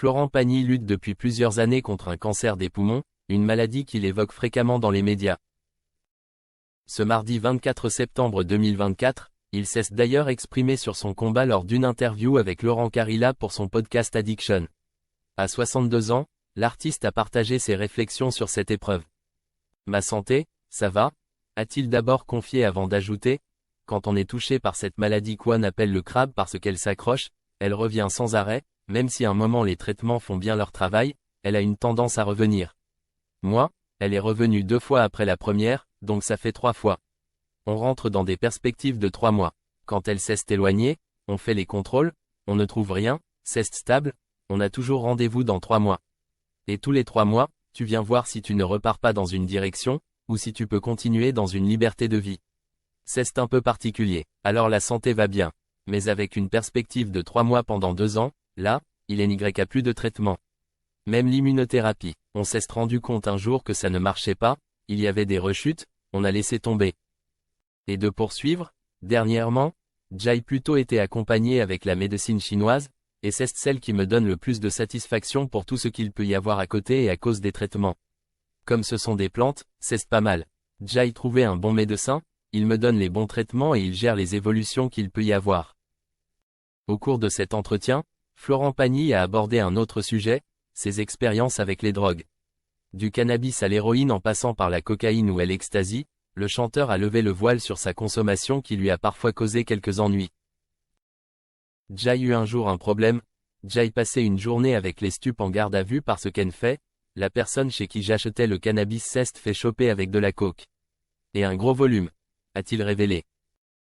Florent Pagny lutte depuis plusieurs années contre un cancer des poumons, une maladie qu'il évoque fréquemment dans les médias. Ce mardi 24 septembre 2024, il s'est d'ailleurs exprimé sur son combat lors d'une interview avec Laurent Carilla pour son podcast Addiction. À 62 ans, l'artiste a partagé ses réflexions sur cette épreuve. Ma santé, ça va, a-t-il d'abord confié avant d'ajouter, quand on est touché par cette maladie qu'on appelle le crabe parce qu'elle s'accroche, elle revient sans arrêt, même si à un moment les traitements font bien leur travail, elle a une tendance à revenir. Moi, elle est revenue 2 fois après la première, donc ça fait 3 fois. On rentre dans des perspectives de 3 mois. Quand elle s'est éloignée, on fait les contrôles, on ne trouve rien, c'est stable, on a toujours rendez-vous dans 3 mois. Et tous les 3 mois, tu viens voir si tu ne repars pas dans une direction, ou si tu peux continuer dans une liberté de vie. C'est un peu particulier, alors la santé va bien. Mais avec une perspective de 3 mois pendant 2 ans, là, il n'y a plus de traitement. Même l'immunothérapie, on s'est rendu compte un jour que ça ne marchait pas, il y avait des rechutes, on a laissé tomber. Et de poursuivre, dernièrement, j'ai plutôt été accompagné avec la médecine chinoise, et c'est celle qui me donne le plus de satisfaction pour tout ce qu'il peut y avoir à côté et à cause des traitements. Comme ce sont des plantes, c'est pas mal. J'ai trouvé un bon médecin, il me donne les bons traitements et il gère les évolutions qu'il peut y avoir. Au cours de cet entretien, Florent Pagny a abordé un autre sujet, ses expériences avec les drogues. Du cannabis à l'héroïne en passant par la cocaïne ou l'ecstasy, le chanteur a levé le voile sur sa consommation qui lui a parfois causé quelques ennuis. J'ai eu un jour un problème, j'ai passé une journée avec les stupes en garde à vue parce qu'en fait, la personne chez qui j'achetais le cannabis s'est fait choper avec de la coke. Et un gros volume, a-t-il révélé.